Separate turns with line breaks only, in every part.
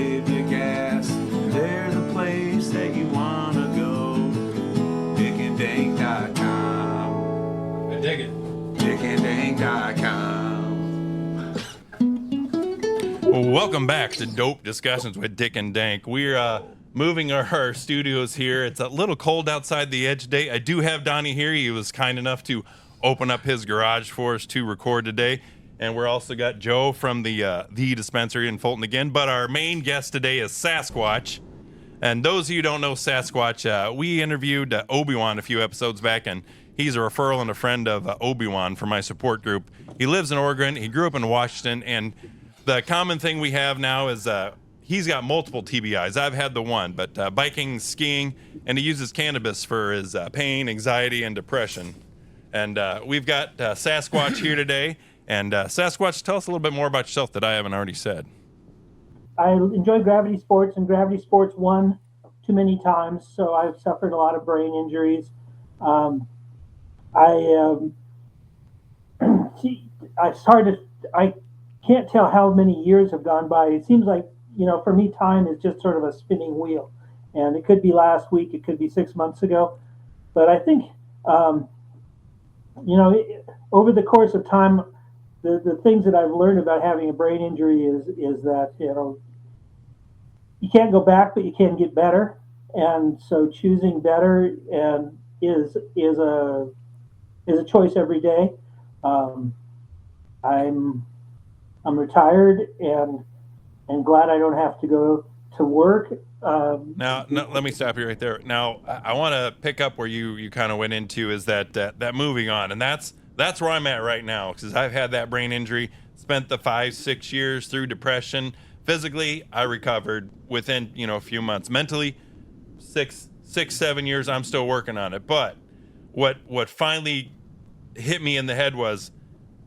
give you gas. There's a place that you want to go. DICK&Dank.com.
I dig it.
DICK&Dank.com.
Well, welcome back to Dope Discussions with Dick and Dank. We're moving our studios here. It's a little cold outside the edge today. I do have Donnie here. He was kind enough to open up his garage for us to record today. And we're also got Joe from the dispensary in Fulton again. But our main guest today is Sasquatch. And those of you who don't know Sasquatch, we interviewed Obi-Wan a few episodes back, and he's a referral and a friend of Obi-Wan from my support group. He lives in Oregon. He grew up in Washington, and the common thing we have now is he's got multiple TBIs. I've had the one, but biking, skiing, and he uses cannabis for his pain, anxiety, and depression. And we've got Sasquatch here today. And Sasquatch, tell us a little bit more about yourself that I haven't already said.
I enjoy gravity sports, and gravity sports won too many times, so I've suffered a lot of brain injuries. I can't tell how many years have gone by. It seems like, for me, time is just sort of a spinning wheel, and it could be last week, it could be 6 months ago, but I think, over the course of time, the things that I've learned about having a brain injury is that, you can't go back, but you can get better. And so choosing better and is a choice every day. I'm retired and glad I don't have to go to work.
Now, let me stop you right there. Now, I want to pick up where you kind of went into is that moving on, and that's where I'm at right now, because I've had that brain injury, spent the 5-6 years through depression. Physically, I recovered within, a few months. Mentally, 6-7 years, I'm still working on it. But what finally hit me in the head was,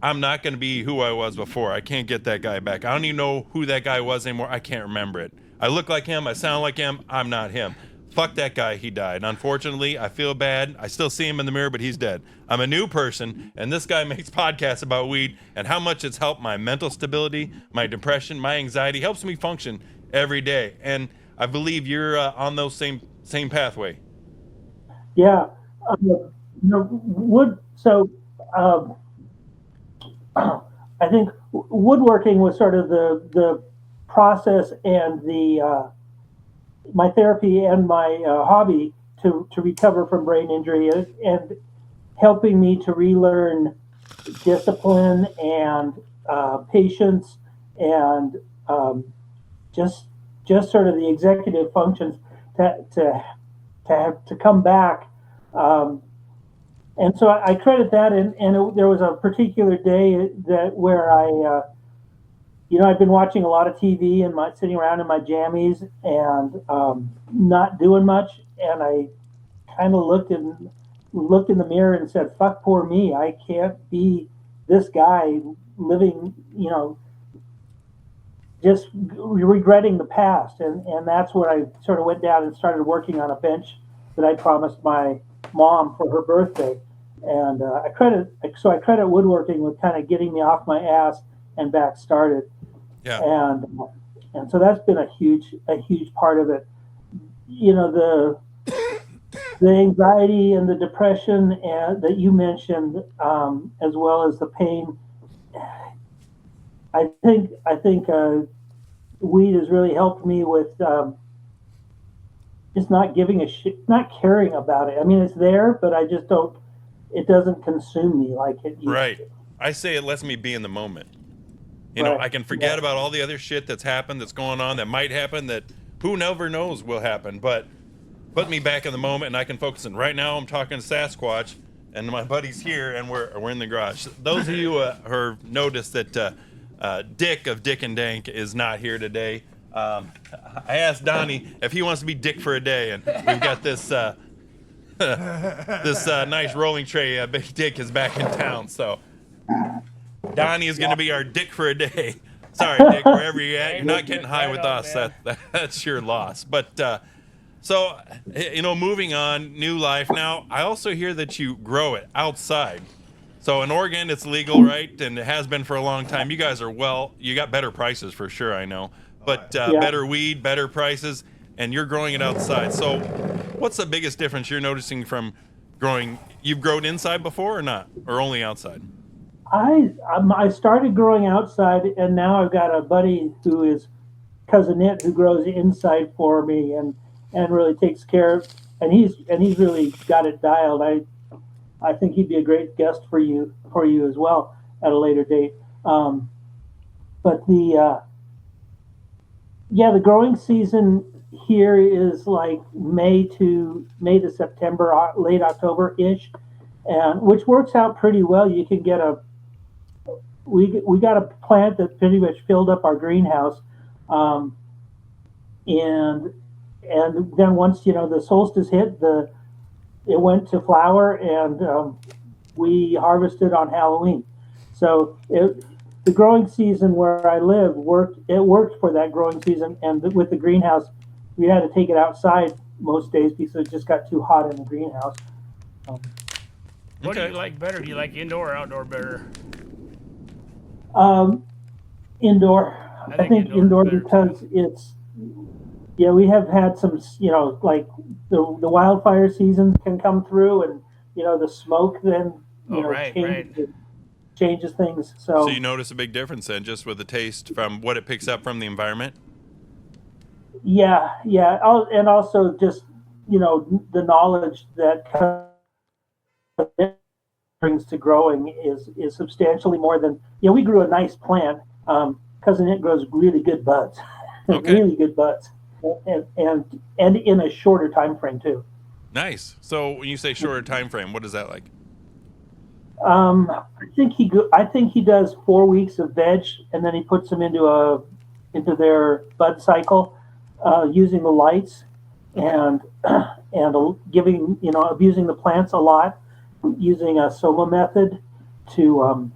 I'm not going to be who I was before. I can't get that guy back. I don't even know who that guy was anymore. I can't remember it. I look like him. I sound like him. I'm not him. Fuck that guy. He died. Unfortunately, I feel bad. I still see him in the mirror, but he's dead. I'm a new person, and this guy makes podcasts about weed and how much it's helped my mental stability, my depression, my anxiety, helps me function every day. And I believe you're on those same pathway.
Yeah. I think woodworking was sort of the process and my therapy and my hobby to recover from brain injury, and helping me to relearn discipline and patience and just sort of the executive functions to come back. And so I credit that, and there was a particular day where I've been watching a lot of TV and sitting around in my jammies and not doing much, and I kind of looked in the mirror and said, "Fuck, poor me! I can't be this guy living, just regretting the past." And that's where I sort of went down and started working on a bench that I promised my mom for her birthday. And I credit woodworking with kind of getting me off my ass and back started.
Yeah.
And so that's been a huge part of it. The anxiety and the depression that you mentioned, as well as the pain. I think weed has really helped me with just not giving a shit, not caring about it. I mean, it's there, but I just don't. It doesn't consume me like it used
Right.
to.
I say it lets me be in the moment. I can forget about all the other shit that's happened, that's going on, that might happen, that who never knows will happen. But put me back in the moment, and I can focus. And right now, I'm talking Sasquatch, and my buddy's here, and we're in the garage. Those of you who have noticed that Dick of Dick and Dank is not here today. I asked Donnie if he wants to be Dick for a day, and we've got this nice rolling tray. Big Dick is back in town, so Donnie is going to be our Dick for a day. Sorry, Dick, wherever you're at, you're not getting high with us. That's your loss. But so, moving on, new life. Now, I also hear that you grow it outside. So in Oregon, it's legal, right? And it has been for a long time. You guys are you got better prices for sure, I know. but
Yeah.
better weed, better prices, and you're growing it outside. So what's the biggest difference you're noticing from growing? You've grown inside before or not, or only outside?
I started growing outside, and now I've got a buddy who is cousin It who grows inside for me and really takes care. And he's really got it dialed. I think he'd be a great guest for you as well at a later date. But the growing season here is like May to September, late October ish, and which works out pretty well. You can get we got a plant that pretty much filled up our greenhouse, and then once the solstice hit, it went to flower, and we harvested on Halloween. So the growing season where I live worked. It worked for that growing season, and with the greenhouse, we had to take it outside most days because it just got too hot in the greenhouse.
What do you like better? Do you like indoor or outdoor better?
Indoor. I think indoor
better
because it's. Yeah, we have had some, like the wildfire seasons can come through, and the smoke then changes things.
So you notice a big difference then, just with the taste from what it picks up from the environment.
Yeah. And also just the knowledge that brings to growing is substantially more than we grew a nice plant. Cousin It grows really good buds, really good buds. And in a shorter time frame too.
Nice. So when you say shorter time frame, what is that like?
I think he does 4 weeks of veg, and then he puts them into their bud cycle, using the lights and abusing the plants a lot, using a solo method to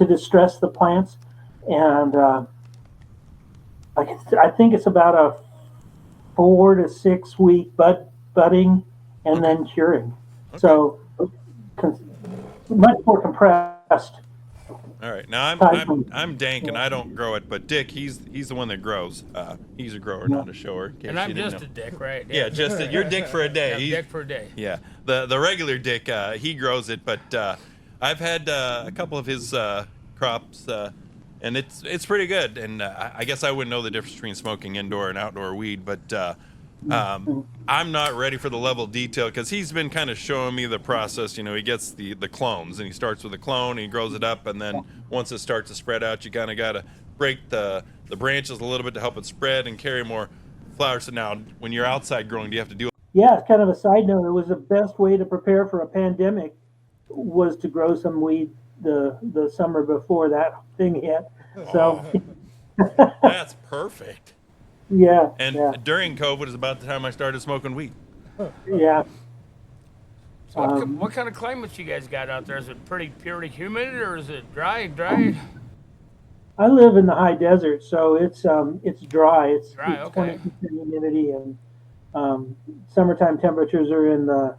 distress the plants, and I think it's about a 4 to 6 week budding and then curing. Okay. So much more compressed.
All right. Now I'm Dank and I don't grow it, but Dick, he's the one that grows. He's a grower, not a shower.
And I'm just a Dick, right?
Yeah, you're Dick for a day.
I'm Dick for a day.
Yeah. The regular Dick, he grows it, but I've had a couple of his crops. And it's pretty good, and I guess I wouldn't know the difference between smoking indoor and outdoor weed, but I'm not ready for the level of detail because he's been kind of showing me the process. He gets the clones, and he starts with a clone, and he grows it up, and then once it starts to spread out, you kind of got to break the branches a little bit to help it spread and carry more flowers. So now, when you're outside growing, do you have to do?
Yeah, it's kind of a side note. It was the best way to prepare for a pandemic was to grow some weed the summer before that thing hit. So
that's perfect.
Yeah.
And during COVID is about the time I started smoking weed.
Yeah.
So what kind of climates you guys got out there? Is it pretty humid, or is it dry?
I live in the high desert, so it's dry. It's
dry. Okay.
20% humidity, and summertime temperatures are in the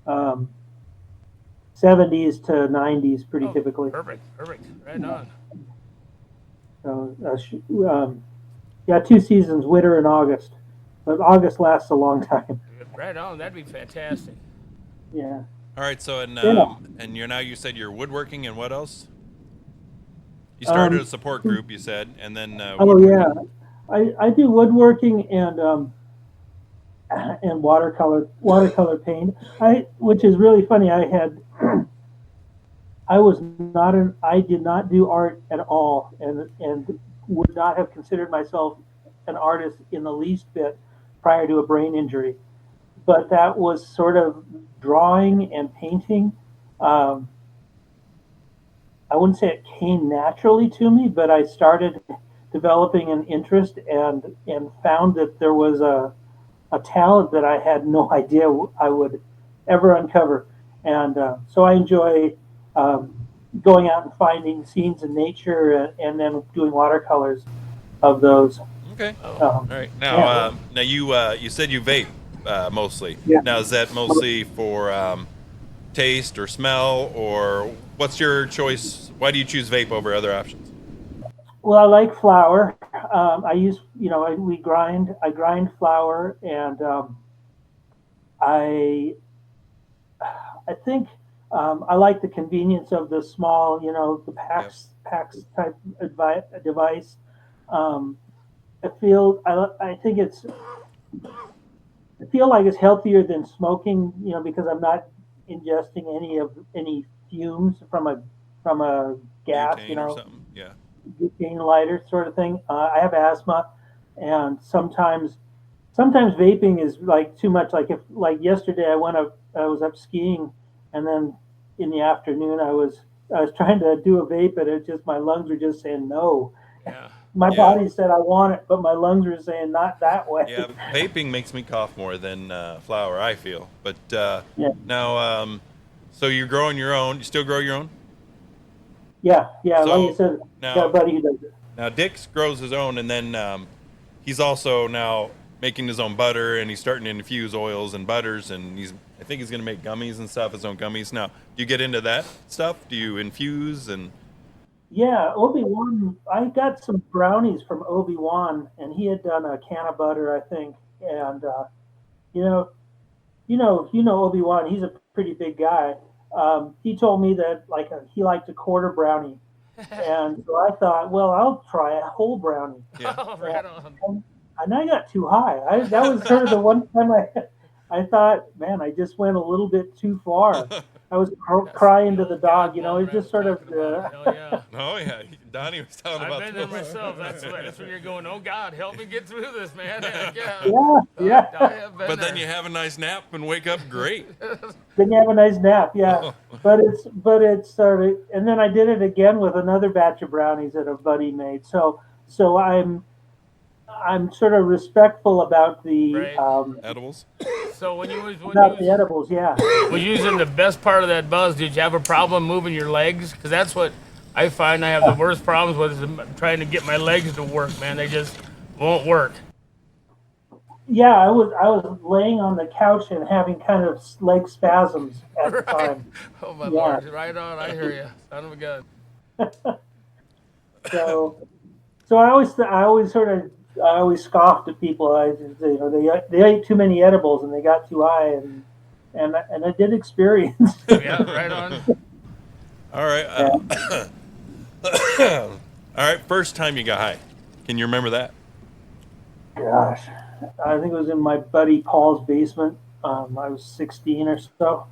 70s to 90s pretty typically.
Perfect. Right on.
So, 2 seasons, winter and August. But August lasts a long time.
Right on. That'd be fantastic.
Yeah.
All right. So, and you said you're woodworking, and what else? You started a support group, you said, and then.
I do woodworking and watercolor paint. Which is really funny. I did not do art at all, and would not have considered myself an artist in the least bit prior to a brain injury. But that was sort of drawing and painting. I wouldn't say it came naturally to me, but I started developing an interest and found that there was a talent that I had no idea I would ever uncover. And so I enjoy going out and finding scenes in nature and then doing watercolors of those.
Okay. All right. Now, now you said you vape mostly.
Yeah.
Now, is that mostly for taste or smell, or what's your choice? Why do you choose vape over other options?
Well, I like flower. I use, I grind flour, and I I think I like the convenience of the small, the
Yep.
packs type device. Um, I think I feel like it's healthier than smoking, because I'm not ingesting any fumes from a gas,
Butane or something. Yeah.
butane lighter sort of thing. I have asthma, and sometimes vaping is like too much. Like yesterday, I was up skiing, and then in the afternoon, I was trying to do a vape, and my lungs were just saying no.
Yeah.
My
Yeah.
body said I want it, but my lungs were saying not that way.
Yeah, vaping makes me cough more than flower, I feel. But
Yeah.
now, so you're growing your own. You still grow your own?
Yeah, yeah.
So,
Like I said,
now-
got a buddy who does it.
Now, Dick's grows his own, and then he's also now making his own butter, and he's starting to infuse oils and butters, and I think he's going to make gummies and stuff, his own gummies. Now, do you get into that stuff? Do you infuse and...
Yeah, Obi-Wan. I got some brownies from Obi-Wan, and he had done a can of butter, I think. And you know, Obi-Wan. He's a pretty big guy. He told me that he liked a quarter brownie, and so I thought, well, I'll try a whole brownie.
Yeah.
Oh, right on.
And I got too high. That was sort of the one time I thought, man, I just went a little bit too far. I was crying to the dog, it just sort of.
Oh yeah.
Oh, yeah. Donnie was telling
I've
about
been there
this.
myself. That's when you're going, oh God, help me get through this, man. Heck yeah.
Yeah.
I have been
But then
there.
you have a nice nap and wake up great.
Then you have a nice nap, yeah. But it's started, and then I did it again with another batch of brownies that a buddy made. So I'm sort of respectful about the
Right.
Edibles?
So when
about the edibles, yeah.
was using the best part of that buzz, did you have a problem moving your legs? Because that's what I find I have the worst problems with, is trying to get my legs to work, man. They just won't work.
Yeah, I was laying on the couch and having kind of leg spasms at the time.
Oh my
Yeah.
Lord. Right on. I hear you. Son of a gun.
So I always scoffed at people. They ate too many edibles and they got too high, and I did experience.
Yeah, right on.
All right. All right. First time you got high. Can you remember that?
Gosh, I think it was in my buddy Paul's basement. I was 16 or so.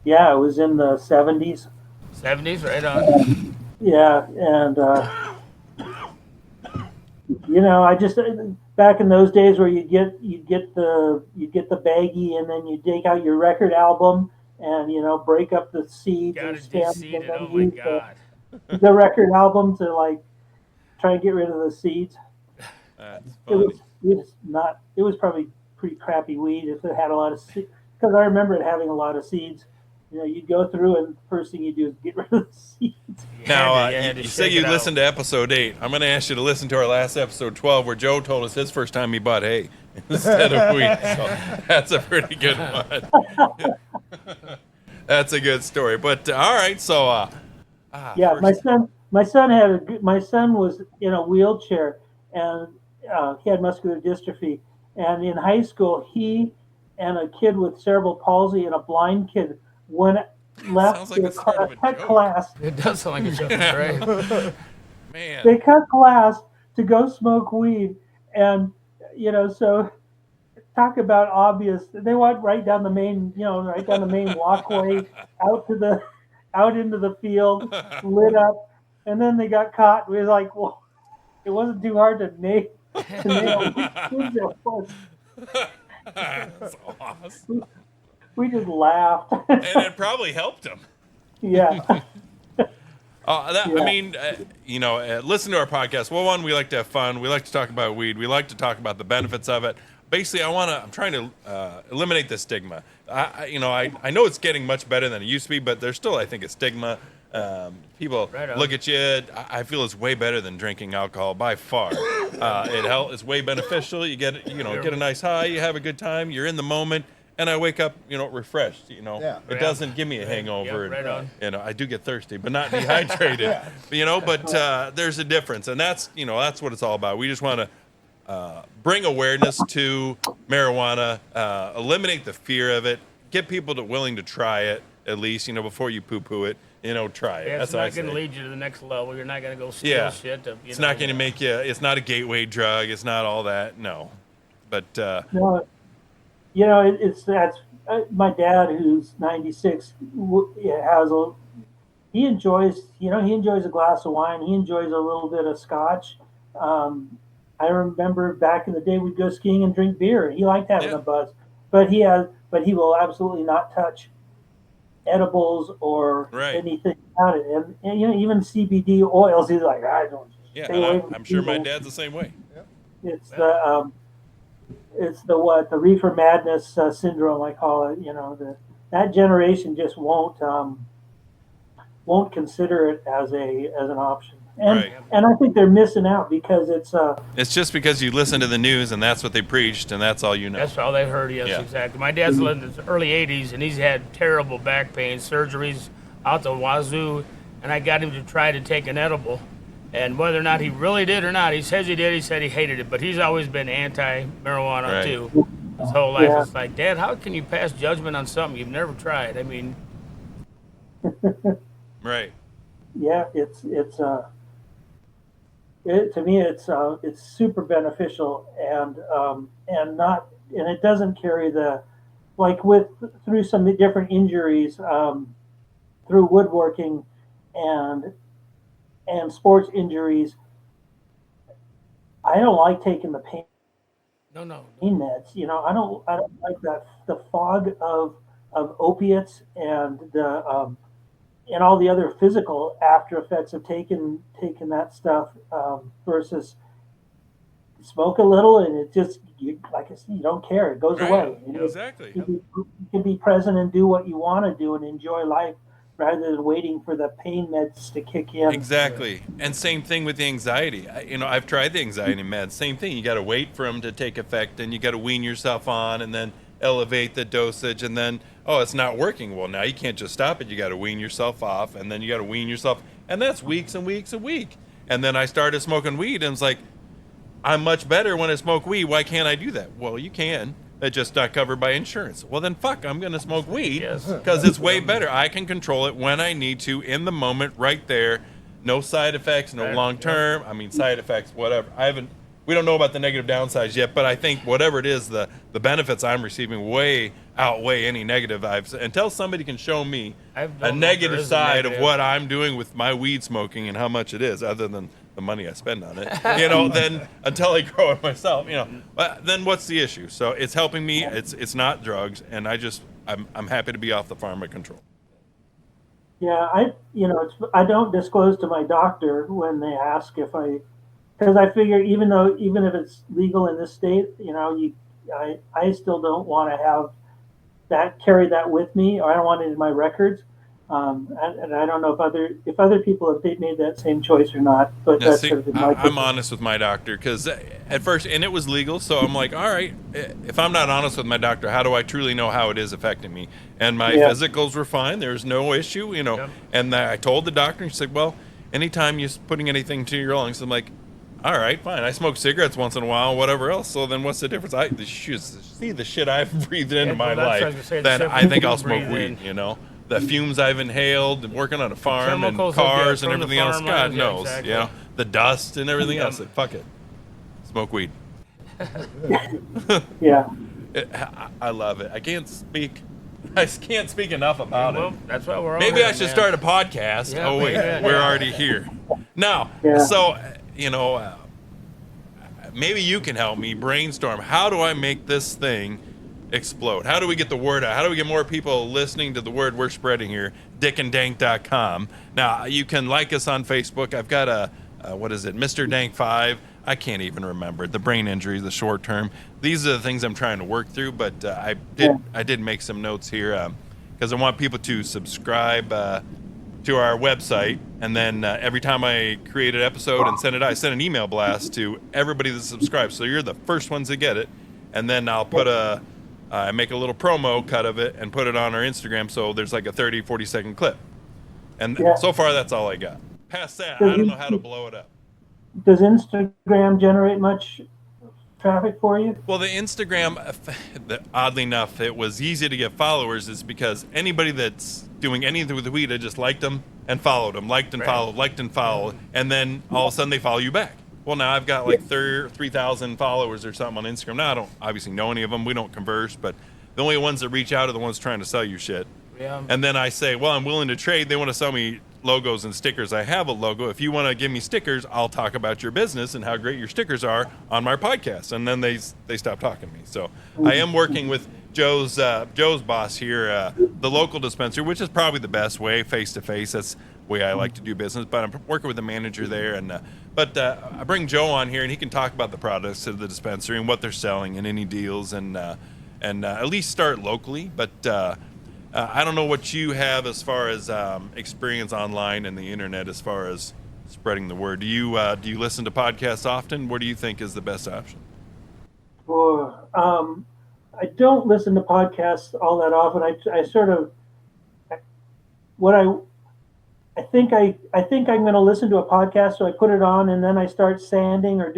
Yeah, it was in the 70s.
70s, right on.
Yeah, and I just back in those days where you get the baggie, and then you take out your record album and break up the seeds
Got
and
it
stems,
de-seeded.
and then
Oh my
use
God.
the record album to try and get rid of the seeds.
That's
It
funny.
was probably pretty crappy weed if it had a lot of seeds, because I remember it having a lot of seeds. You'd go through, and the first thing you do is get rid of the seeds.
Now,
You had to
you say
shake
you
it out.
listened to episode 8. I'm going to ask you to listen to our last episode 12, where Joe told us his first time he bought hay instead of weed. So that's a pretty good one. That's a good story. But all right, so
Yeah,
first-
my son was in a wheelchair, and he had muscular dystrophy. And in high school, he and a kid with cerebral palsy and a blind kid left
Sounds like
the
the start of a
cut
joke.
class.
It does sound like a joke, right?
man.
They cut class to go smoke weed, and so talk about obvious. They went right down the main walkway out into the field, lit up, and then they got caught. We was like, well, it wasn't too hard to nail.
That's awesome.
We just laughed.
And it probably helped him.
Yeah.
I
Yeah.
mean, listen to our podcast. Well, one, we like to have fun. We like to talk about weed. We like to talk about the benefits of it. Basically, I'm trying to eliminate the stigma. I know it's getting much better than it used to be, but there's still, I think, a stigma. People
Right on.
look at you. I feel it's way better than drinking alcohol by far. It's way beneficial. You get a nice high. You have a good time. You're in the moment. and I wake up, refreshed.
Yeah.
It doesn't give me a hangover.
Yeah, right on.
I do get thirsty, but not dehydrated. But there's a difference, and that's what it's all about. We just want to bring awareness to marijuana, eliminate the fear of it, get people willing to try it at least, before you poo-poo it. Try it.
Yeah,
That's
it's
what I
not going to
say.
lead you to the next level. You're not going to go steal shit.
It's not going to make you. It's not a gateway drug. It's not all that. No, but
No, that's my dad, who's 96, he enjoys a glass of wine. He enjoys a little bit of scotch. I remember back in the day we'd go skiing and drink beer. He liked having a buzz, but he will absolutely not touch edibles or anything about it. And even CBD oils, he's like, I don't.
Yeah,
stay away from
I'm sure my
people.
dad's the same way.
It's the reefer madness syndrome, I call it. That generation just won't consider it as an option. And I think they're missing out because
it's just because you listen to the news and that's what they preached and that's all you know.
That's all they've heard. Yes, exactly. My dad's lived in the early 80s and he's had terrible back pain, surgeries out the wazoo, and I got him to try to take an edible. And whether or not he really did or not, he says he did. He said he hated it, but he's always been anti-marijuana too. His whole life. It's like, Dad, how can you pass judgment on something you've never tried? I mean,
right.
Yeah, to me, it's super beneficial and it doesn't carry through some different injuries through woodworking and sports injuries. I don't like taking the pain meds. I don't like the fog of opiates and and all the other physical after effects of taking that stuff versus smoke a little and it just like I said, you don't care, it goes away.
Exactly.
You can be present and do what you want to do and enjoy life rather than waiting for the pain meds to kick in.
Exactly. And same thing with the anxiety. I've tried the anxiety meds. Same thing. You got to wait for them to take effect and you got to wean yourself on and then elevate the dosage and then, it's not working. Well, now you can't just stop it. You got to wean yourself off and then you got to wean yourself. And that's weeks and weeks a week. And then I started smoking weed and it's like, I'm much better when I smoke weed. Why can't I do that? Well, you can. It's just not covered by insurance. Well, then fuck, I'm going to smoke weed because it's way better. I can control it when I need to in the moment right there. No side effects, no long term. I mean, side effects, whatever. We don't know about the negative downsides yet, but I think whatever it is, the benefits I'm receiving way outweigh any negative until somebody can show me a negative side of what I'm doing with my weed smoking and how much it is, other than the money I spend on it, then until I grow it myself, then what's the issue? So it's helping me. It's not drugs, and I'm happy to be off the pharma control.
Yeah, I don't disclose to my doctor when they ask because I figure even if it's legal in this state, I still don't want to have carry that with me, or I don't want it in my records. And I don't know if other people have made that same choice or not. But
I'm honest with my doctor because at first, and it was legal, so I'm like, all right, if I'm not honest with my doctor, how do I truly know how it is affecting me? And my physicals were fine. There's no issue, And I told the doctor, and she said, well, anytime you're putting anything to your lungs, I'm like, all right, fine. I smoke cigarettes once in a while, whatever else. So then what's the difference? See the shit I've breathed into my life, then I think I'll smoke weed, The fumes I've inhaled and working on a farm and cars and everything else, God knows, the dust and everything else. Like, fuck it. Smoke weed.
Yeah.
I love it. I can't speak enough about it.
That's why we're all
Maybe
here,
I should
man.
start a podcast.
Yeah,
oh, wait, we're already here. Now, so, maybe you can help me brainstorm. How do I make this thing explode? How do we get the word out? How do we get more people listening to the word we're spreading here? DICK&Dank.com. Now, you can like us on Facebook. I've got Mr. Dank 5. I can't even remember. The brain injury, the short term. These are the things I'm trying to work through, but I did make some notes here because I want people to subscribe to our website, and then every time I create an episode and send it out, I send an email blast to everybody that subscribes. So you're the first ones to get it, and then I'll put a I make a little promo cut of it and put it on our Instagram. So there's like a 30, 40-second clip. And
Yeah.
so far, that's all I got. Past that,
Does
I don't know how to blow it up.
Does Instagram generate much traffic for you?
Well, the Instagram, oddly enough, it was easy to get followers is because anybody that's doing anything with the weed, I just liked them and followed them, liked and followed, liked and followed, and then all of a sudden they follow you back. Well, now I've got like 3,000 followers or something on Instagram. Now, I don't obviously know any of them. We don't converse, but the only ones that reach out are the ones trying to sell you shit.
Yeah.
And then I say, well, I'm willing to trade. They want to sell me logos and stickers. I have a logo. If you want to give me stickers, I'll talk about your business and how great your stickers are on my podcast. And then they stop talking to me. So I am working with Joe's boss here, the local dispensary, which is probably the best way, face-to-face. That's the way I like to do business. But I'm working with the manager there. And I bring Joe on here, and he can talk about the products of the dispensary and what they're selling and any deals and at least start locally. But I don't know what you have as far as experience online and the internet as far as spreading the word. Do you listen to podcasts often? What do you think is the best option?
Or I don't listen to podcasts all that often. I sort of I think I'm going to listen to a podcast, so I put it on and then I start sanding or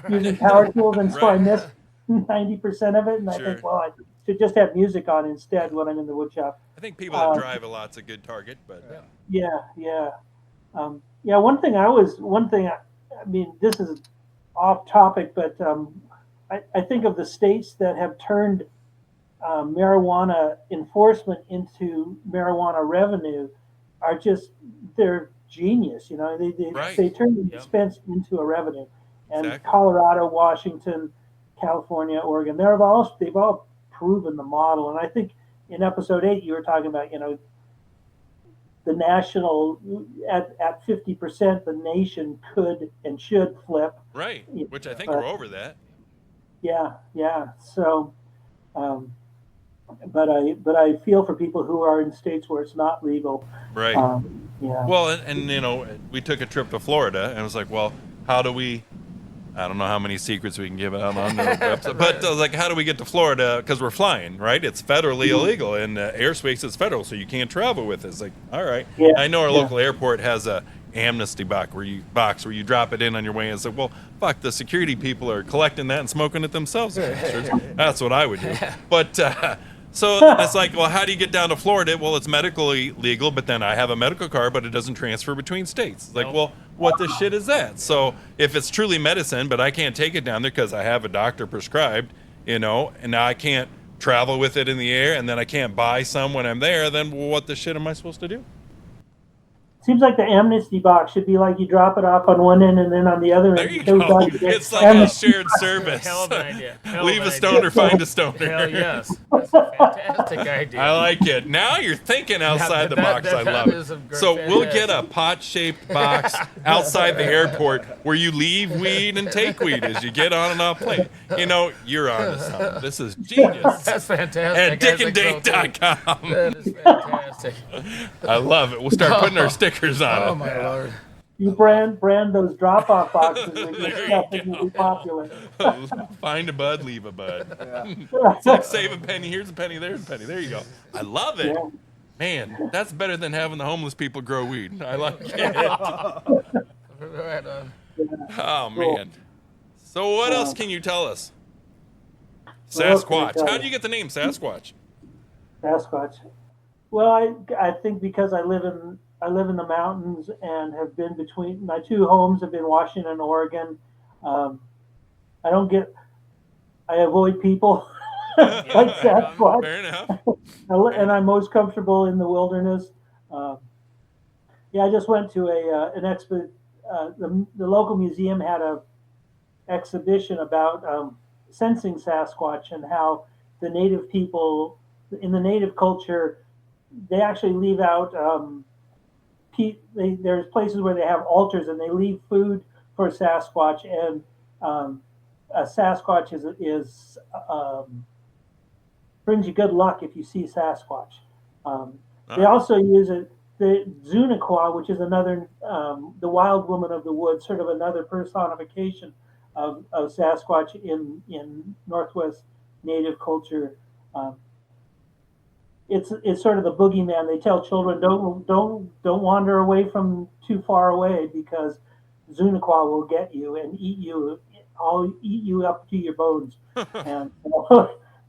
using power tools, and so I miss 90% of it. And I think, well, I should just have music on instead when I'm in the wood shop.
I think people that drive a lot's a good target, but
yeah. One thing I mean, this is off topic, but I think of the states that have turned marijuana enforcement into marijuana revenue are they're genius. You know, they turn the expense into a revenue. And exactly. Colorado, Washington, California, Oregon, they've all proven the model. And I think in episode 8 you were talking about, you know, the national at 50%, the nation could and should flip.
Right, which I think we're over that.
Yeah. So, but I feel for people who are in states where it's not legal.
Right.
Yeah.
Well, and you know, we took a trip to Florida, and it was like, well, how do we? I don't know how many secrets we can give out on the website, but I was like, how do we get to Florida? Because we're flying, right? It's federally illegal, and airspace is federal, so you can't travel with it. It's like, all right. Yeah. I know our local airport has a amnesty box where you drop it in on your way, and it's like, well, fuck, the security people are collecting that and smoking it themselves. That's what I would do. But so it's like, well, how do you get down to Florida? Well, it's medically legal, but then I have a medical card, but it doesn't transfer between states. It's like, well, what the shit is that? So if it's truly medicine, but I can't take it down there because I have a doctor prescribed, you know, and now I can't travel with it in the air, and then I can't buy some when I'm there, then what the shit am I supposed to do?
Seems like the amnesty box should be like you drop it off on one end and then on the other end.
There you go. It's like a shared service.
Hell of an idea.
Leave a stoner, find a stoner.
Hell yes. That's a fantastic idea.
I like it. Now you're thinking outside the box. I love it. So we'll get a pot-shaped box outside the airport where you leave weed and take weed as you get on and off plane. You know, you're on to something. This is genius.
That's fantastic.
At DICK&Dank.com.
That is fantastic.
I love it. We'll start putting our stickers on it.
Oh my Lord.
You brand those drop-off boxes and your stuff will be popular.
Find a bud, leave a bud. Yeah. It's like save a penny, here's a penny, there's a penny. There you go. I love it. Yeah. Man, that's better than having the homeless people grow weed. I like it.
Right on.
Oh, man. So what else can you tell us? Sasquatch. How do you get the name Sasquatch?
Sasquatch. Well, I think because I live in the mountains and have been between my two homes have been Washington and Oregon. I avoid people like Sasquatch.
Fair enough.
And I'm most comfortable in the wilderness. I just went to an expo. The local museum had a exhibition about sensing Sasquatch and how the native people in the native culture, they actually leave out. There's places where they have altars and they leave food for Sasquatch, and a Sasquatch is brings you good luck if you see Sasquatch. They also use the Zuniqua, which is another the wild woman of the woods, sort of another personification of Sasquatch in Northwest Native culture. Um, it's sort of the boogeyman. They tell children don't wander away from too far away because Zuniqua will get you and eat you. I'll eat you up to your bones. And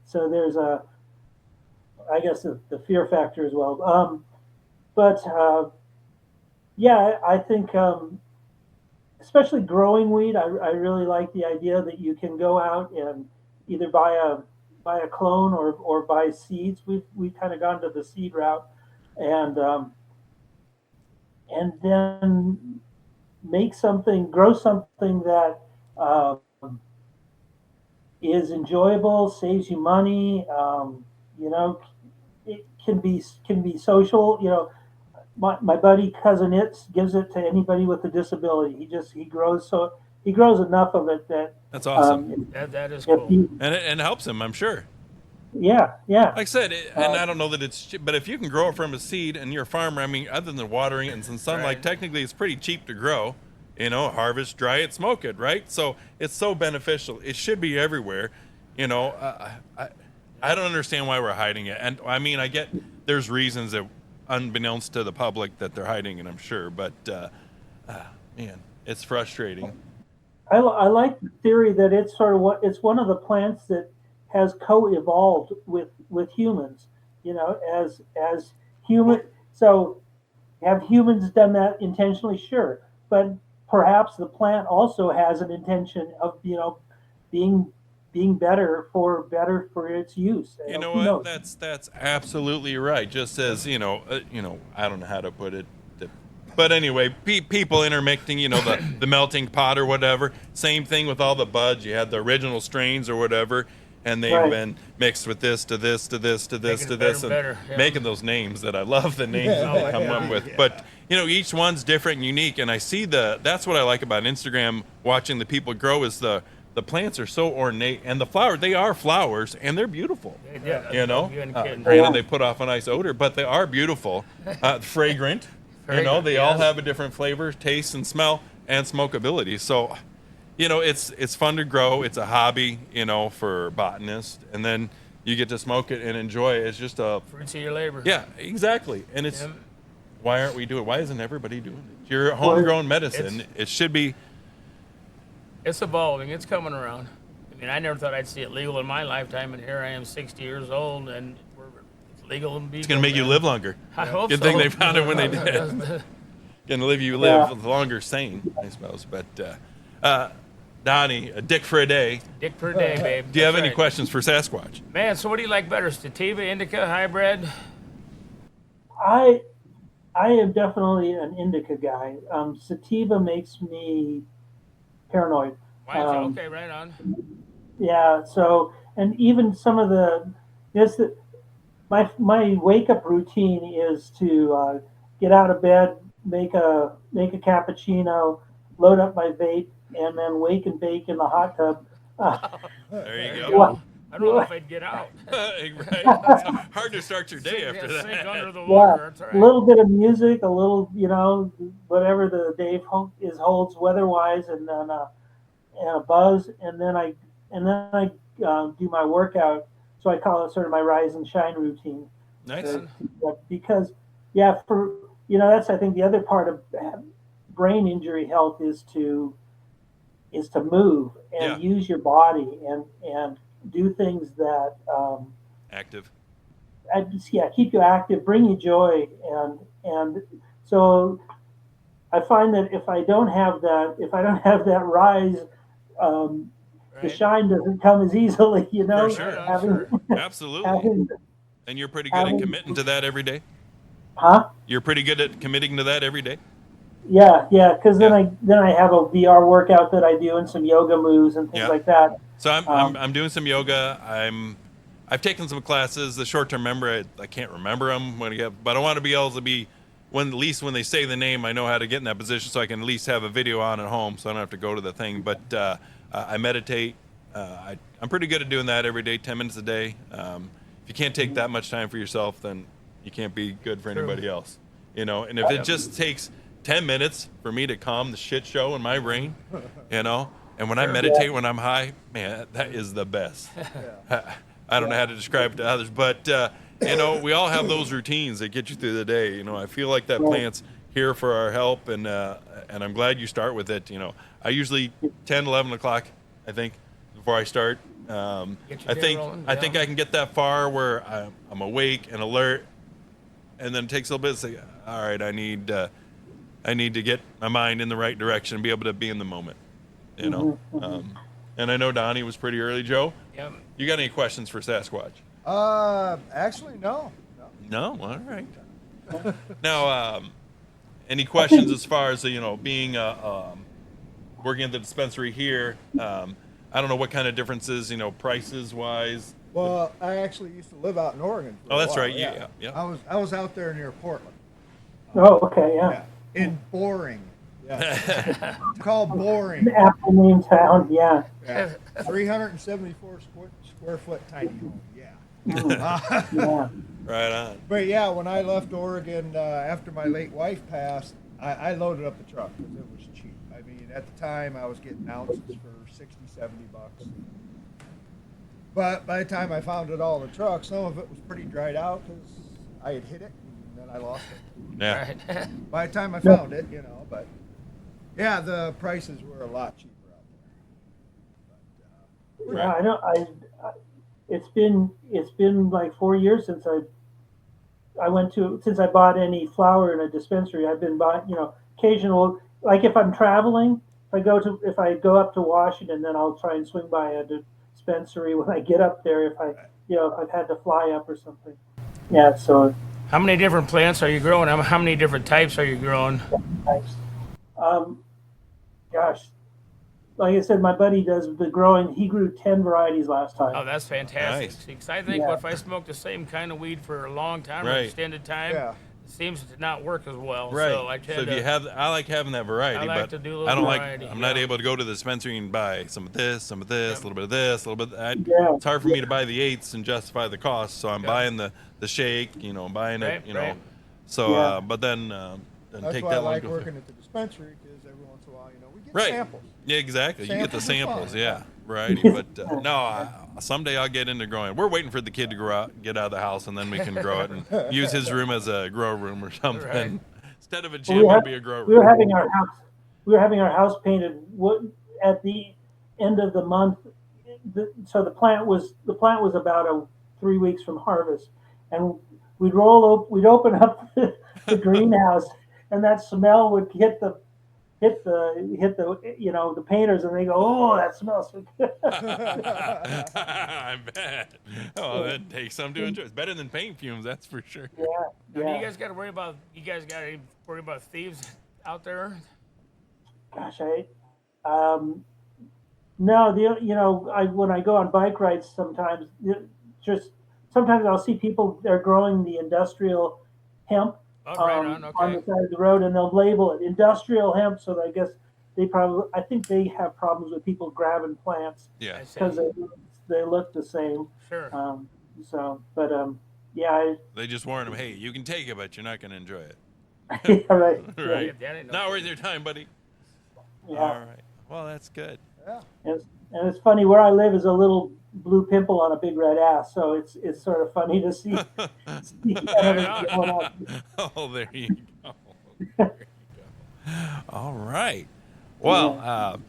so there's I guess the fear factor as well. But yeah, I think especially growing weed, I really like the idea that you can go out and either buy a clone or buy seeds. We've kind of gone to the seed route, and then grow something that is enjoyable, saves you money. You know, it can be social. You know, my buddy cousin Itz gives it to anybody with a disability. He grows enough of it that
That's awesome.
That is cool.
And it helps him, I'm sure.
Yeah.
Like I said, and I don't know that it's cheap, but if you can grow it from a seed and you're a farmer, I mean, other than watering it and some sunlight,
Right.
technically it's pretty cheap to grow. You know, harvest, dry it, smoke it, right? So it's so beneficial. It should be everywhere. You know, I don't understand why we're hiding it. And I mean, I get there's reasons that, unbeknownst to the public, that they're hiding it, I'm sure. But man, it's frustrating.
I like the theory that it's one of the plants that has co-evolved with humans. You know, as human. So have humans done that intentionally? Sure, but perhaps the plant also has an intention of being better for its use.
You know
Who
what?
knows?
That's absolutely right. Just as I don't know how to put it, but anyway, people intermixing, the melting pot or whatever. Same thing with all the buds. You had the original strains or whatever, and they've
Right.
been mixed with this to this to this to this
Making
to
it
this,
better
and
and better, yeah.
making those names that I love the names that they come up with. But each one's different and unique, and I see that's what I like about Instagram. Watching the people grow is the plants are so ornate, and the flowers, they are flowers, and they're beautiful.
Yeah,
You know,
you ain't kidding.
granted they put off a nice odor, but they are beautiful, fragrant.
Fragrant,
They all
yes.
have a different flavor, taste, and smell, and smokability. So, it's fun to grow. It's a hobby, for botanists, and then you get to smoke it and enjoy it. It's just
Fruits of your labor.
yeah, exactly. And it's
Yeah.
why aren't we doing it? Why isn't everybody doing it? It's your homegrown medicine.
It's-
It should be.
It's evolving. It's coming around. I mean, I never thought I'd see it legal in my lifetime, and here I am, 60 years old, and it's legal and
It's gonna make you live longer.
I hope
Good
so.
thing they found it when they did. Gonna live longer sane, I suppose. But Donnie, a dick for a day.
Dick per day, babe.
Do you have
That's
any
right.
questions for Sasquatch?
Man, so what do you like better, sativa, indica, hybrid?
I am definitely an indica guy. Sativa makes me paranoid.
Okay, right on.
Yeah. So, and even some of my wake up routine is to get out of bed, make a cappuccino, load up my vape, and then wake and bake in the hot tub.
There you
There
go.
What?
I don't know if I'd get out.
Right. It's hard to start your day after
Sink
that.
under the
Yeah,
water. That's all
a
right.
little bit of music, a little, whatever the day holds weather-wise, and then and a buzz, and then I do my workout. So I call it sort of my rise and shine routine.
Nice.
Because that's I think the other part of brain injury health is to move and use your body and do things that
Active.
keep you active, bring you joy, and so I find that if I don't have that rise, the
Right.
shine doesn't come as easily.
For sure.
Sure.
Absolutely. And you're pretty good at committing to that every day?
Huh?
You're pretty good at committing to that every day?
Yeah. Because then I have a VR workout that I do and some yoga moves and things like that.
So I'm doing some yoga. I've taken some classes. The short-term memory, I can't remember them but I want to be able to be at least when they say the name, I know how to get in that position, so I can at least have a video on at home, so I don't have to go to the thing. But I meditate. I'm pretty good at doing that every day, 10 minutes a day. If you can't take that much time for yourself, then you can't be good for anybody else. And if it just takes 10 minutes for me to calm the shit show in my brain, and when I meditate when I'm high, man, that is the best. I don't know how to describe it to others, but you know, we all have those routines that get you through the day. You know, I feel like that
Right.
plant's here for our help, and I'm glad you start with it. You know, I usually 10, 11 o'clock, I think, before I start.
Get your
I
day
think
rolling,
I think
yeah.
I can get that far where I'm awake and alert, and then it takes a little bit to say, all right, I need to get my mind in the right direction and be able to be in the moment. You know, and I know Donnie was pretty early. Joe,
Yep.
you got any questions for Sasquatch?
Actually, no.
No, all right. Now, any questions as far as you know being working at the dispensary here? I don't know what kind of differences, you know, prices wise.
Well, I actually used to live out in Oregon. For
Oh,
a
that's
while,
right. Yeah.
I was out there near Portland.
Oh, okay, yeah.
In Boring. Yeah. It's called Boring.
Apple name town, yeah.
Yeah. 374 square foot tiny home. Yeah.
Yeah.
Right on.
But yeah, when I left Oregon after my late wife passed, I loaded up the truck because it was cheap. I mean, at the time I was getting ounces for 60, 70 bucks. But by the time I found it all in the truck, some of it was pretty dried out because I had hit it and then I lost it.
Yeah.
Right.
By the time I found it, you know, but yeah, the prices were a lot cheaper out there. But,
Yeah, I know. It's been like 4 years since since I bought any flower in a dispensary. I've been buying, occasional, like if I'm traveling, if I go up to Washington, then I'll try and swing by a dispensary when I get up there. If I've had to fly up or something. Yeah, so
How many different plants are you growing? How many different types are you growing?
nice. Gosh, like I said, my buddy does the growing. He grew 10 varieties last time.
Oh, that's fantastic.
Nice.
Because I think
Yeah.
if I smoke the same kind of weed for a long time or
Right.
extended time,
Yeah.
it seems to not work as well.
Right.
So I
So
tend
if you
to.
have, I like having that variety,
I like
but
to do a little
I don't
variety,
like. I'm not
yeah.
able to go to the dispensary and buy some of this, some of this, a little bit of this, a little bit.
Yeah.
It's hard for me to buy the eighths and justify the cost, so I'm
Yeah.
buying the shake. I'm buying it.
Right, right.
So,
Yeah.
but then
That's
take
why
that
I like
one.
working at the dispensary because every once in a while, we get
Right.
samples.
Yeah, exactly. You get the
Samples are
samples,
fun.
yeah, variety. But no, someday I'll get into growing. We're waiting for the kid to get out of the house, and then we can grow it and use his room as a grow room or something.
Right.
Instead of a gym,
We
it'll
had-
be a grow room.
we were having our house painted at the end of the month. So the plant was about 3 weeks from harvest, and we'd open up the greenhouse, and that smell would hit the the painters, and they go, "Oh, that smells so good."
I bet. Oh, that takes some to enjoy. It's better than paint fumes, that's for sure.
Yeah,
Now, do
yeah.
you guys got to worry about? You guys got to worry about thieves out there?
Gosh, no, when I go on bike rides, sometimes I'll see people, they're growing the industrial hemp
Oh, right on.
on
Okay.
the side of the road, and they'll label it industrial hemp. So I guess I think they have problems with people grabbing plants
Yeah.
I see.
because they look the same.
Sure.
Yeah,
They just warn them, hey, you can take it, but you're not going to enjoy it.
yeah, right.
Right.
Yeah, that ain't no
Not
good.
worth your time, buddy.
Yeah.
All right. Well, that's good.
Yeah.
And it's funny, where I live is a little blue pimple on a big red ass, so it's sort of funny to see cannabis going on.
Oh, there you go. There you go. All right. Well,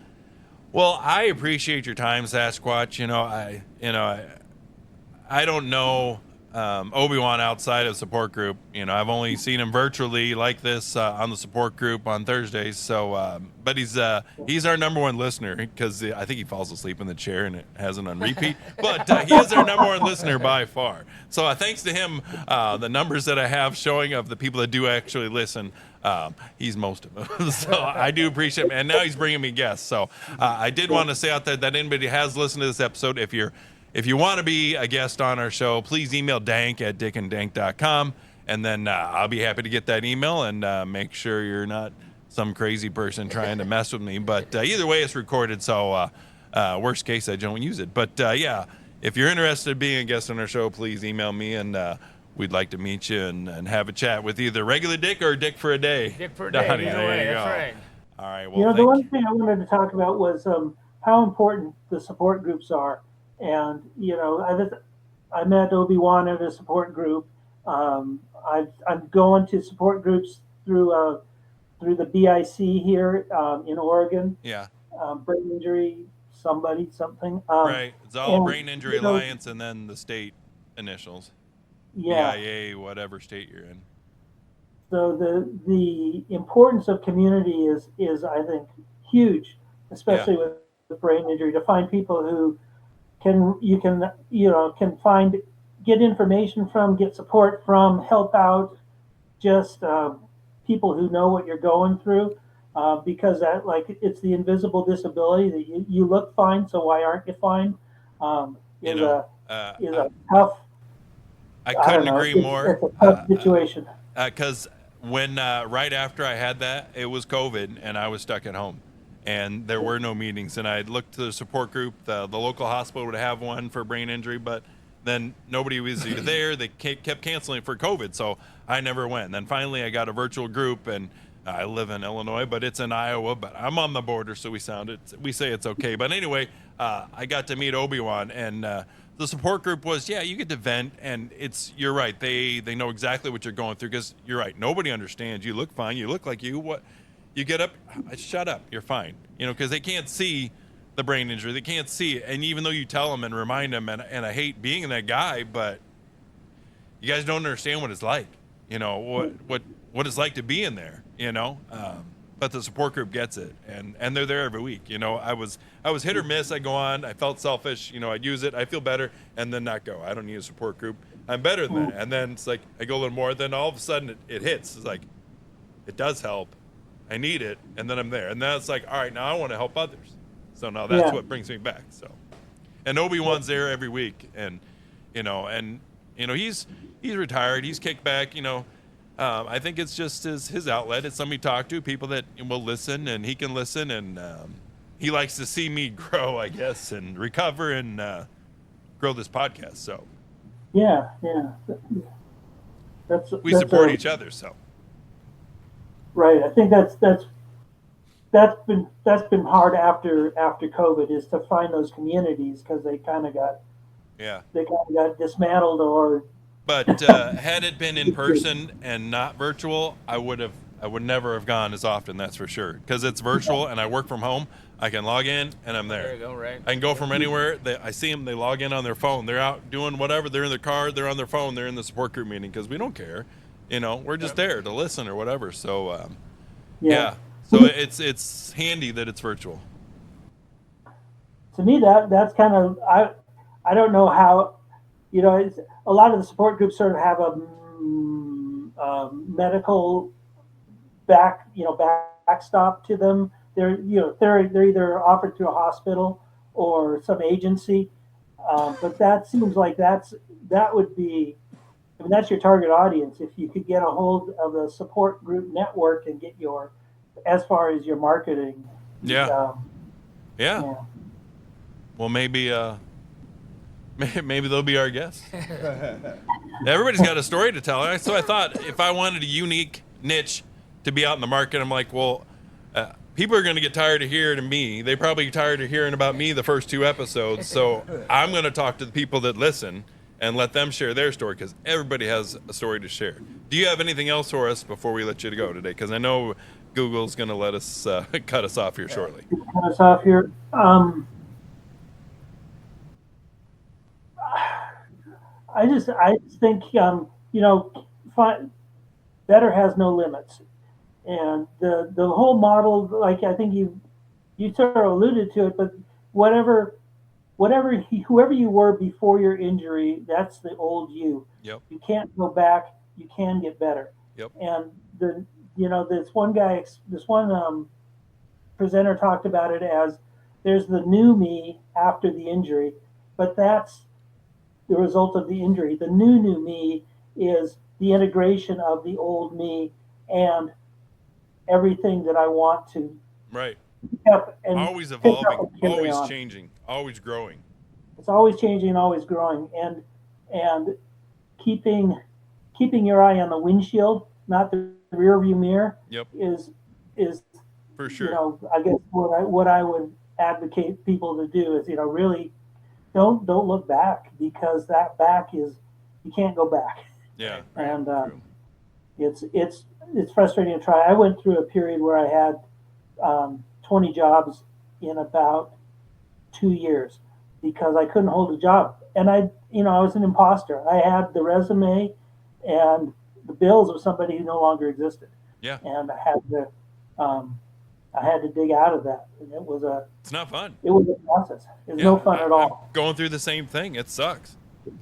I appreciate your time, Sasquatch. I don't know Obi-Wan outside of support group. I've only seen him virtually like this on the support group on Thursdays. So, but he's our number one listener because I think he falls asleep in the chair and it has it on repeat. But he is our number one listener by far. So thanks to him, the numbers that I have showing of the people that do actually listen, he's most of them. So I do appreciate him. And now he's bringing me guests. So I did want to say out there that anybody has listened to this episode, if you want to be a guest on our show, please email dank@DICK&Dank.com, and then I'll be happy to get that email and make sure you're not some crazy person trying to mess with me. But either way, it's recorded, so worst case, I don't use it. But yeah, if you're interested in being a guest on our show, please email me, and we'd like to meet you and have a chat with either regular Dick or Dick for a day.
Dick for a day.
Donnie,
Either
there
way,
you
that's
go.
right.
All right, well,
The one thing I wanted to talk about was how important the support groups are, and I met Obi-Wan at a support group. I'm going to support groups through the BIC here in Oregon.
Yeah.
Brain injury, something.
Right. It's all
And
Brain Injury
you know,
Alliance and then the state initials.
yeah.
BIA, whatever state you're in.
So the importance of community is I think huge, especially with brain injury. To find people who can find, get information from, get support from, help out, just people who know what you're going through. Because that, like, it's the invisible disability that you look fine, so why aren't you fine?
You
Is
know,
a tough.
I
I don't
couldn't
know.
agree more.
It's a tough situation.
Because when right after I had that, it was COVID and I was stuck at home, and there were no meetings. And I looked to the support group. The local hospital would have one for brain injury, but then nobody was either there. They kept canceling for COVID, so I never went. And then finally, I got a virtual group, and I live in Illinois, but it's in Iowa. But I'm on the border, so we say it's okay. But anyway, I got to meet Obi-Wan, and the support group was, yeah, you get to vent, and you're right. They know exactly what you're going through, because you're right. Nobody understands. You look fine. You look like you get up, shut up. You're fine. Because they can't see the brain injury. They can't see it. And even though you tell them and remind them, and I hate being that guy, but you guys don't understand what it's like. What it's like to be in there. But the support group gets it, and they're there every week. I was hit or miss. I go on. I felt selfish. I'd use it. I feel better, and then not go. I don't need a support group. I'm better than that. And then it's like I go a little more. Then all of a sudden it hits. It's like it does help. I need it, and then I'm there. And then it's like, all right, now I want to help others. So now that's what brings me back. So, and Obi-Wan's there every week, and he's retired. He's kicked back. I think it's just his outlet. It's somebody to talk to, people that will listen, and he can listen, and he likes to see me grow, I guess, and recover and grow this podcast. So
Yeah.
we support each other. So
right. I think that's been hard after COVID, is to find those communities, because they kind of got dismantled or.
But had it been in person and not virtual, I would never have gone as often. That's for sure, because it's virtual and I work from home. I can log in and I'm there.
There you go, right.
I can go from anywhere. I see them. They log in on their phone. They're out doing whatever. They're in their car. They're on their phone. They're in the support group meeting, because we don't care. We're just there to listen or whatever. So So it's handy that it's virtual.
To me, that's kind of, I don't know how, it's, a lot of the support groups sort of have a medical backstop to them. They're either offered through a hospital or some agency, but that seems like that would be, that's your target audience. If you could get a hold of the support group network and get as far as your marketing.
Yeah. Well, maybe they'll be our guests. Everybody's got a story to tell. So I thought, if I wanted a unique niche to be out in the market, I'm like, well, people are going to get tired of hearing me. They probably get tired of hearing about me the first 2 episodes. So I'm going to talk to the people that listen and let them share their story, because everybody has a story to share. Do you have anything else for us before we let you go today? Because I know Google's going to let us cut us off here shortly.
Cut us off here. I just think better has no limits, and the whole model, like, I think you sort of alluded to it, but whoever you were before your injury, that's the old you.
Yep.
You can't go back. You can get better.
Yep.
And this one presenter talked about it as, there's the new me after the injury, but that's the result of the injury. The new me is the integration of the old me and everything that I want to.
Right.
And
always evolving, always changing, always growing.
It's always changing, always growing, and keeping your eye on the windshield, not the rear view mirror.
Yep.
Is
for sure.
I guess what I would advocate people to do is, really don't look back, because that back is, you can't go back.
Yeah.
And
True.
it's frustrating to try. I went through a period where I had 20 jobs in about 2 years because I couldn't hold a job, and I was an imposter. I had the resume and the bills of somebody who no longer existed.
Yeah.
And I had to dig out of that, and
It's not fun.
it was a process. It was no fun at all.
I'm going through the same thing. It sucks.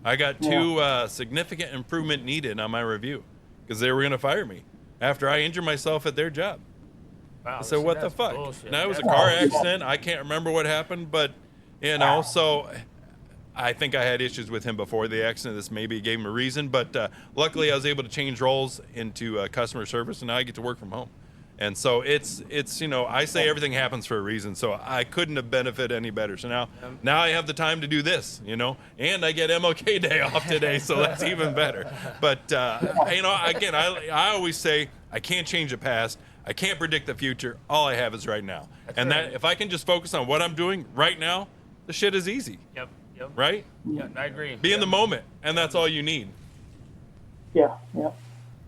I got two significant improvement needed on my review because they were going to fire me after I injured myself at their job.
Wow,
So
see,
what the
that's
fuck?
bullshit.
Now it was a
That's
car
bullshit.
accident. I can't remember what happened, but so I think I had issues with him before the accident. This maybe gave him a reason, but luckily I was able to change roles into customer service, and now I get to work from home. And so it's I say everything happens for a reason, so I couldn't have benefited any better. So now I have the time to do this, and I get MLK Day off today, so that's even better. But again, I always say I can't change the past. I can't predict the future. All I have is right now. And
right.
that if I can just focus on what I'm doing right now, the shit is easy,
Yep.
right?
Yeah, I agree.
Be in the moment, and that's all you need.
Yeah.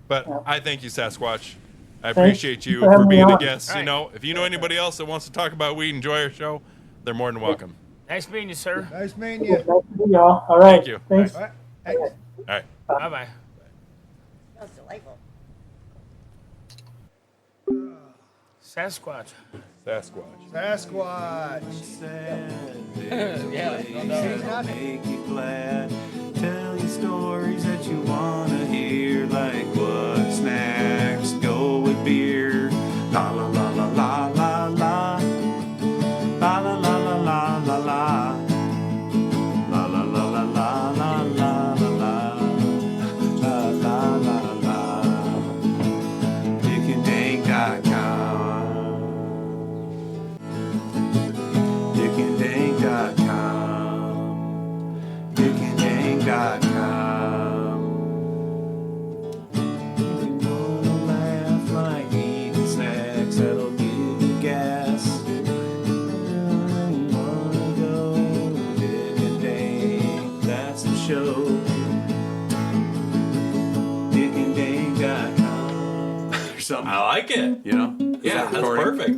But I thank you, Sasquatch. I
Thanks
appreciate you
for having
for
me
being a
on.
guest.
Right.
If you know anybody else that wants to talk about weed, enjoy our show, they're more than welcome.
Nice meeting you, sir.
Nice meeting
Nice
you.
to meet y'all. All right.
Thank you.
Thanks.
All right. Thanks.
All right.
Bye-bye.
That was delightful.
Sasquatch.
Sasquatch.
Sasquatch.
Yeah, no doubt.
Make you glad. Tell you stories that you wanna hear, like what snacks go with beer. La la la la la la la. La la la la la la la. La la la la la la la la. La la la la. DICK&Dank.com. DICK&Dank.com. DICK&Dank.com. If you wanna laugh like eating snacks, that'll give you gas. You wanna go Dick and Dank, that's the show. DICK&Dank.com. Or something.
I like it.
Yeah,
Yeah, that's perfect.